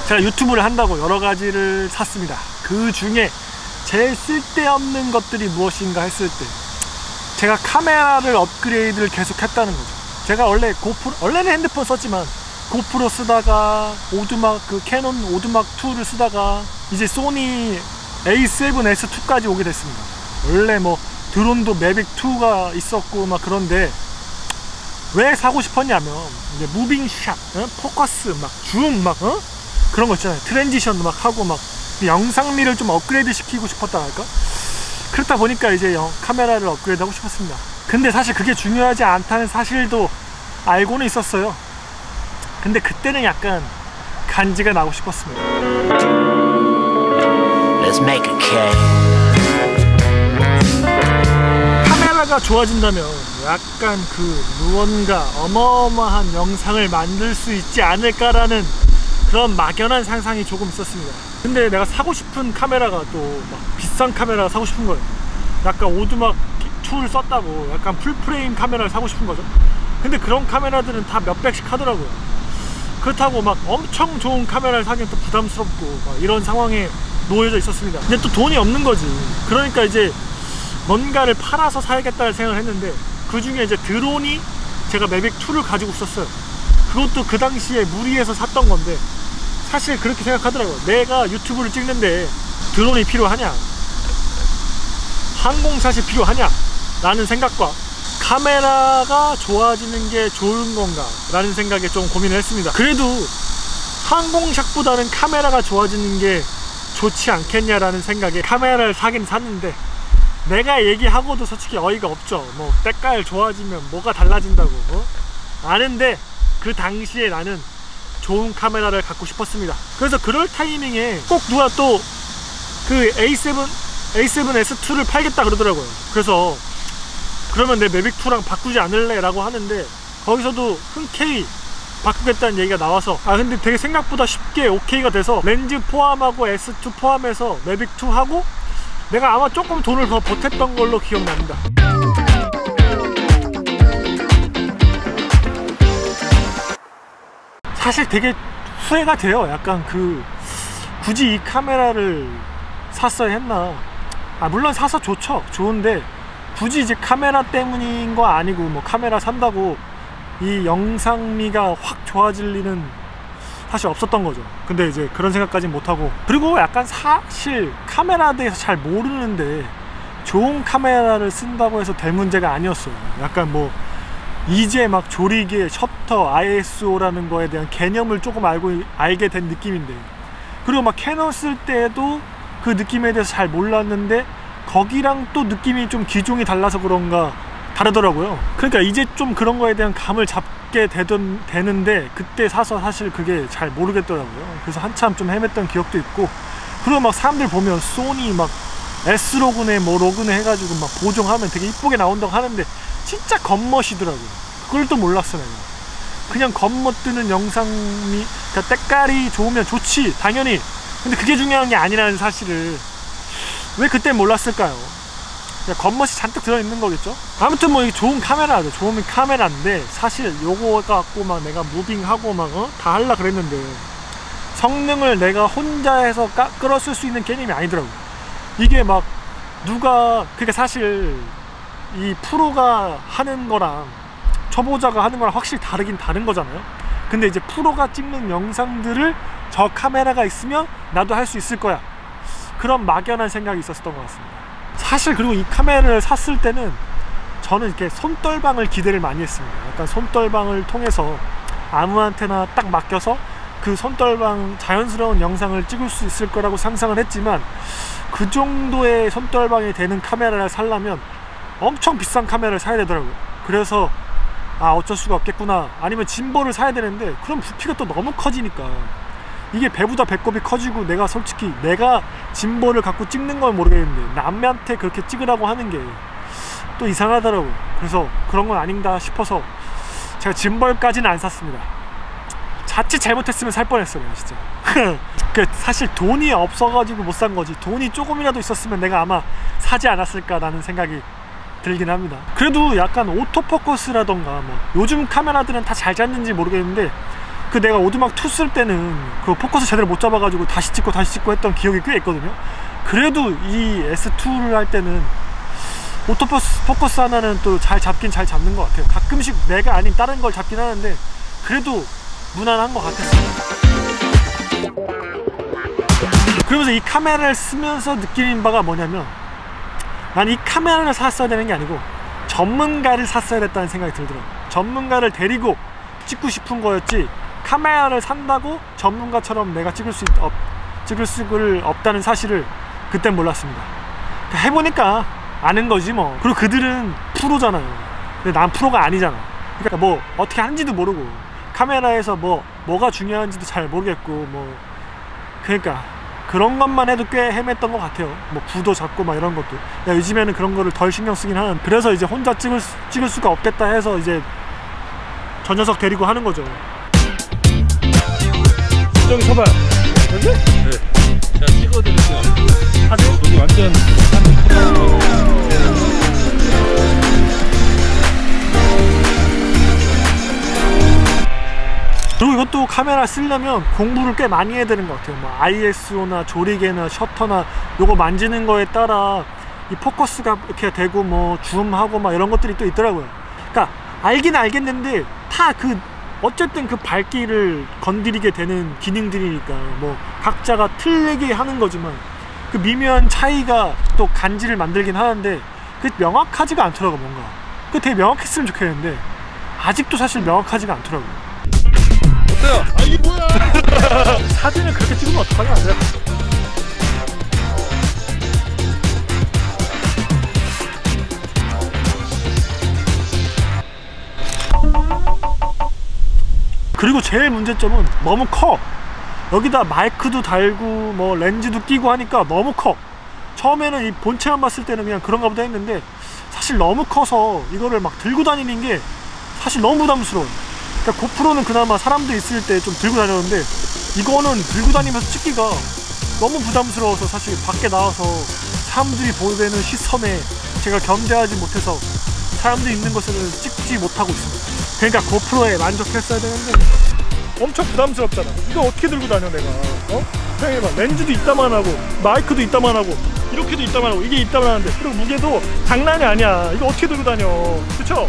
제가 유튜브를 한다고 여러 가지를 샀습니다. 그 중에 제일 쓸데없는 것들이 무엇인가 했을 때 제가 카메라를 업그레이드를 계속 했다는 거죠. 제가 원래는 핸드폰 썼지만 고프로 쓰다가 오두막 캐논 오두막 2를 쓰다가 이제 소니 A7S2까지 오게 됐습니다. 원래 뭐 드론도 매빅 2가 있었고 막 그런데 왜 사고 싶었냐면 이제 무빙샷, 포커스, 막 줌, 막 그런 거 있잖아요. 트랜지션 막 하고 막 영상미를 좀 업그레이드 시키고 싶었다 할까? 그렇다 보니까 이제 카메라를 업그레이드 하고 싶었습니다. 근데 사실 그게 중요하지 않다는 사실도 알고는 있었어요. 근데 그때는 약간 간지가 나고 싶었습니다. Let's make a cake. 카메라가 좋아진다면 약간 무언가 어마어마한 영상을 만들 수 있지 않을까라는 그런 막연한 상상이 조금 있었습니다. 근데 내가 사고 싶은 카메라가 또 막 비싼 카메라가 사고 싶은 거예요. 약간 오두막 2를 썼다고 약간 풀프레임 카메라를 사고 싶은 거죠. 근데 그런 카메라들은 다 몇백씩 하더라고요. 그렇다고 막 엄청 좋은 카메라를 사기엔 또 부담스럽고 막 이런 상황에 놓여져 있었습니다. 근데 또 돈이 없는 거지. 그러니까 이제 뭔가를 팔아서 사야겠다는 생각을 했는데 그 중에 이제 드론이 제가 매빅 2를 가지고 있었어요. 그것도 그 당시에 무리해서 샀던 건데 사실 그렇게 생각하더라고요. 내가 유튜브를 찍는데 드론이 필요하냐, 항공샷이 필요하냐 라는 생각과 카메라가 좋아지는 게 좋은 건가 라는 생각에 좀 고민을 했습니다. 그래도 항공샷보다는 카메라가 좋아지는 게 좋지 않겠냐라는 생각에 카메라를 사긴 샀는데 내가 얘기하고도 솔직히 어이가 없죠. 뭐 때깔 좋아지면 뭐가 달라진다고 아는데 그 당시에 나는 좋은 카메라를 갖고 싶었습니다. 그래서 그럴 타이밍에 꼭 누가 또 그 A7S2를 팔겠다 그러더라고요. 그래서 그러면 내 매빅 2랑 바꾸지 않을래? 라고 하는데 거기서도 흔쾌히 바꾸겠다는 얘기가 나와서 근데 되게 생각보다 쉽게 오케이가 돼서 렌즈 포함하고 S2 포함해서 매빅 2 하고 내가 아마 조금 돈을 더 보탰던 걸로 기억납니다. 사실 되게 후회가 돼요. 약간 굳이 이 카메라를 샀어야 했나. 물론 사서 좋은데 굳이 이제 카메라 때문인 거 아니고 뭐 카메라 산다고 이 영상미가 확 좋아질 리는 사실 없었던 거죠. 근데 이제 그런 생각까지는 못하고, 그리고 약간 사실 카메라에 대해서 잘 모르는데 좋은 카메라를 쓴다고 해서 될 문제가 아니었어요. 약간 뭐 이제 막 조리개, 셔터, ISO라는 거에 대한 개념을 조금 알게 된 느낌인데, 그리고 막 캐논 쓸 때도 그 느낌에 대해서 잘 몰랐는데 거기랑 또 느낌이 좀 기종이 달라서 그런가 다르더라고요. 그러니까 이제 좀 그런 거에 대한 감을 잡게 되는데 그때 사서 사실 그게 잘 모르겠더라고요. 그래서 한참 좀 헤맸던 기억도 있고, 그리고 막 사람들 보면 소니 막 S로그네 뭐 로그네 해가지고 막 보정하면 되게 이쁘게 나온다고 하는데 진짜 겉멋이더라고요. 그걸 또 몰랐어 내가. 그냥 겉멋 뜨는 영상이, 그러니까 때깔이 좋으면 좋지 당연히, 근데 그게 중요한 게 아니라는 사실을 왜 그때 몰랐을까요? 겉멋이 잔뜩 들어있는 거겠죠? 아무튼 뭐 이게 좋은 카메라죠. 좋은 카메라인데 사실 요거 갖고 막 내가 무빙하고 막 다 하려 그랬는데 성능을 내가 혼자 해서 끌어쓸 수 있는 개념이 아니더라고. 이게 막 누가, 그러니까 사실 이 프로가 하는 거랑 초보자가 하는 거랑 확실히 다른 거잖아요. 근데 이제 프로가 찍는 영상들을 저 카메라가 있으면 나도 할 수 있을 거야, 그런 막연한 생각이 있었던 것 같습니다. 사실 그리고 이 카메라를 샀을 때는 저는 이렇게 손떨방을 기대를 많이 했습니다. 약간 손떨방을 통해서 아무한테나 딱 맡겨서 그 손떨방 자연스러운 영상을 찍을 수 있을 거라고 상상을 했지만 그 정도의 손떨방이 되는 카메라를 사려면 엄청 비싼 카메라를 사야 되더라고요. 그래서 어쩔 수가 없겠구나, 아니면 짐볼을 사야 되는데 그럼 부피가 또 너무 커지니까 이게 배보다 배꼽이 커지고, 내가 솔직히 내가 짐볼을 갖고 찍는 건 모르겠는데 남한테 그렇게 찍으라고 하는 게 또 이상하더라고요. 그래서 그런 건 아닌가 싶어서 제가 짐볼까지는 안 샀습니다. 자칫 잘못했으면 살 뻔했어요 진짜. 사실 돈이 없어가지고 못 산 거지, 돈이 조금이라도 있었으면 내가 아마 사지 않았을까라는 생각이 들긴 합니다. 그래도 약간 오토포커스라던가 뭐 요즘 카메라들은 다 잘 잡는지 모르겠는데 그 내가 오두막 2 쓸 때는 그 포커스 제대로 못 잡아가지고 다시 찍고 했던 기억이 꽤 있거든요. 그래도 이 S2를 할 때는 포커스 하나는 또 잘 잡긴 잘 잡는 것 같아요. 가끔씩 내가 아닌 다른 걸 잡긴 하는데 그래도 무난한 것 같았어요. 그러면서 이 카메라를 쓰면서 느끼는 바가 뭐냐면, 난 이 카메라를 샀어야 되는 게 아니고 전문가를 샀어야 됐다는 생각이 들더라고요. 전문가를 데리고 찍고 싶은 거였지, 카메라를 산다고 전문가처럼 내가 찍을 수 없다는 사실을 그땐 몰랐습니다. 그러니까 해보니까 아는 거지 뭐. 그리고 그들은 프로잖아요. 근데 난 프로가 아니잖아. 그러니까 뭐 어떻게 하는지도 모르고 카메라에서 뭐가 중요한지도 잘 모르겠고 뭐, 그러니까 그런 것만 해도 꽤 헤맸던 것 같아요. 뭐 구도 잡고 막 이런 것도. 야, 요즘에는 그런 거를 덜 신경 쓰긴 하는. 그래서 이제 혼자 찍을 수가 없겠다 해서 이제 저 녀석 데리고 하는 거죠. 저기 서봐요. 여기? 네. 제가 찍어드릴게요. 사진? 여기 완전 그리고 이것도 카메라 쓰려면 공부를 꽤 많이 해야 되는 것 같아요. 뭐 ISO나 조리개나 셔터나 요거 만지는 거에 따라 이 포커스가 이렇게 되고 뭐 줌하고 막 이런 것들이 또 있더라고요. 그러니까 알긴 알겠는데 다 어쨌든 그 밝기를 건드리게 되는 기능들이니까 뭐 각자가 틀리게 하는 거지만 그 미묘한 차이가 또 간지를 만들긴 하는데 그게 명확하지가 않더라고. 뭔가 그 되게 명확했으면 좋겠는데 아직도 사실 명확하지가 않더라고요. 어때요? 아 이게 뭐야? 사진을 그렇게 찍으면 어떡하냐. 그리고 제일 문제점은 너무 커. 여기다 마이크도 달고 뭐 렌즈도 끼고 하니까 너무 커. 처음에는 이 본체만 봤을 때는 그냥 그런가 보다 했는데 사실 너무 커서 이거를 막 들고 다니는 게 사실 너무 부담스러워요. 그러니까 고프로는 그나마 사람들 있을 때 좀 들고 다녔는데 이거는 들고 다니면서 찍기가 너무 부담스러워서 사실 밖에 나와서 사람들이 보는 시선에 제가 견뎌하지 못해서 사람들이 있는 곳에는 찍지 못하고 있습니다. 그러니까 고프로에 만족했어야 되는데 엄청 부담스럽잖아. 이거 어떻게 들고 다녀 내가. 생각해봐. 렌즈도 이따만 하고 마이크도 이따만 하고 이렇게도 이따만 하고 이게 이따만 하는데, 그리고 무게도 장난이 아니야. 이거 어떻게 들고 다녀. 그쵸?